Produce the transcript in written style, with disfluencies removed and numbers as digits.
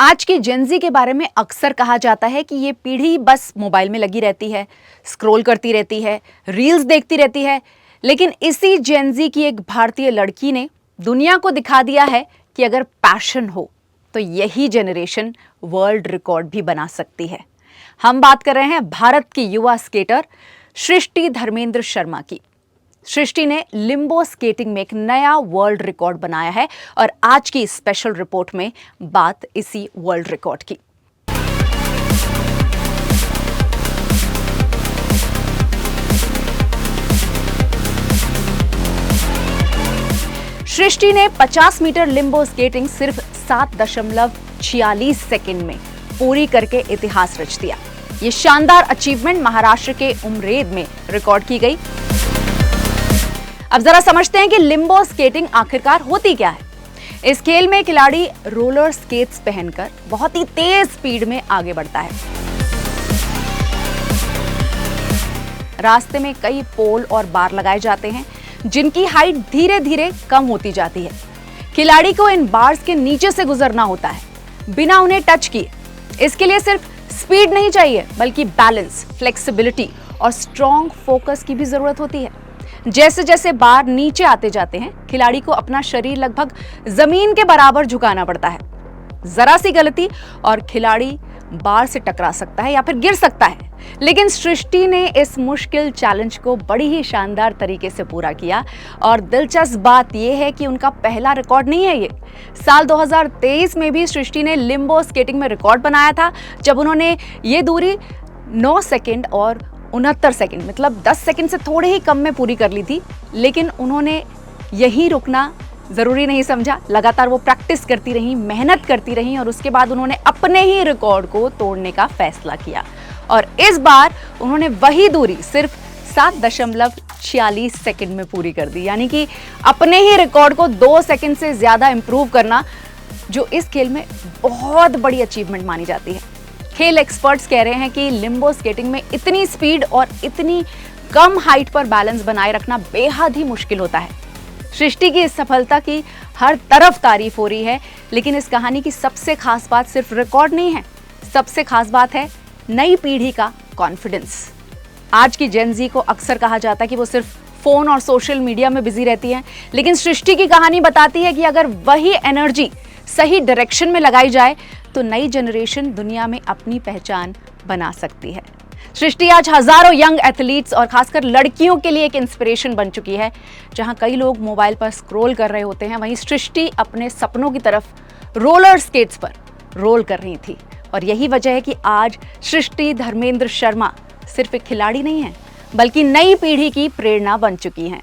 आज की जेनजी के बारे में अक्सर कहा जाता है कि ये पीढ़ी बस मोबाइल में लगी रहती है, स्क्रॉल करती रहती है, रील्स देखती रहती है। लेकिन इसी जेनजी की एक भारतीय लड़की ने दुनिया को दिखा दिया है कि अगर पैशन हो तो यही जनरेशन वर्ल्ड रिकॉर्ड भी बना सकती है। हम बात कर रहे हैं भारत की युवा स्केटर सृष्टि धर्मेंद्र शर्मा की। सृष्टि ने लिम्बो स्केटिंग में एक नया वर्ल्ड रिकॉर्ड बनाया है और आज की स्पेशल रिपोर्ट में बात इसी वर्ल्ड रिकॉर्ड की। सृष्टि ने 50 मीटर लिम्बो स्केटिंग सिर्फ 7.46 सेकंड में पूरी करके इतिहास रच दिया। ये शानदार अचीवमेंट महाराष्ट्र के उमरेद में रिकॉर्ड की गई। अब जरा समझते हैं कि लिम्बो स्केटिंग आखिरकार होती क्या है। इस खेल में खिलाड़ी रोलर स्केट्स पहनकर बहुत ही तेज स्पीड में आगे बढ़ता है। रास्ते में कई पोल और बार लगाए जाते हैं जिनकी हाइट धीरे धीरे कम होती जाती है। खिलाड़ी को इन बार्स के नीचे से गुजरना होता है बिना उन्हें टच किए। इसके लिए सिर्फ स्पीड नहीं चाहिए बल्कि बैलेंस, फ्लेक्सिबिलिटी और स्ट्रॉन्ग फोकस की भी जरूरत होती है। जैसे जैसे बार नीचे आते जाते हैं, खिलाड़ी को अपना शरीर लगभग जमीन के बराबर झुकाना पड़ता है। जरा सी गलती और खिलाड़ी बार से टकरा सकता है या फिर गिर सकता है। लेकिन सृष्टि ने इस मुश्किल चैलेंज को बड़ी ही शानदार तरीके से पूरा किया और दिलचस्प बात यह है कि उनका पहला रिकॉर्ड नहीं है ये। साल 2023 में भी सृष्टि ने लिम्बो स्केटिंग में रिकॉर्ड बनाया था जब उन्होंने ये दूरी 9 सेकंड और 69 सेकंड मतलब 10 सेकंड से थोड़े ही कम में पूरी कर ली थी। लेकिन उन्होंने यहीं रुकना जरूरी नहीं समझा। लगातार वो प्रैक्टिस करती रही, मेहनत करती रही और उसके बाद उन्होंने अपने ही रिकॉर्ड को तोड़ने का फैसला किया और इस बार उन्होंने वही दूरी सिर्फ 7.46 सेकंड में पूरी कर दी। यानी कि अपने ही रिकॉर्ड को 2 सेकंड से ज्यादा इंप्रूव करना, जो इस खेल में बहुत बड़ी अचीवमेंट मानी जाती है। खेल एक्सपर्ट्स कह रहे हैं कि लिम्बो स्केटिंग में इतनी स्पीड और इतनी कम हाइट पर बैलेंस बनाए रखना बेहद ही मुश्किल होता है। सृष्टि की इस सफलता की हर तरफ तारीफ हो रही है, लेकिन इस कहानी की सबसे खास बात सिर्फ रिकॉर्ड नहीं है। सबसे खास बात है नई पीढ़ी का कॉन्फिडेंस। आज की जेनजी को अक्सर कहा जाता है कि वो सिर्फ फोन और सोशल मीडिया में बिजी रहती है, लेकिन सृष्टि की कहानी बताती है कि अगर वही एनर्जी सही डायरेक्शन में लगाई जाए तो नई जनरेशन दुनिया में अपनी पहचान बना सकती है। सृष्टि आज हजारों यंग एथलीट्स और खासकर लड़कियों के लिए एक इंस्पिरेशन बन चुकी है। जहां कई लोग मोबाइल पर स्क्रॉल कर रहे होते हैं, वहीं सृष्टि अपने सपनों की तरफ रोलर स्केट्स पर रोल कर रही थी। और यही वजह है कि आज सृष्टि धर्मेंद्र शर्मा सिर्फ एक खिलाड़ी नहीं है बल्कि नई पीढ़ी की प्रेरणा बन चुकी हैं।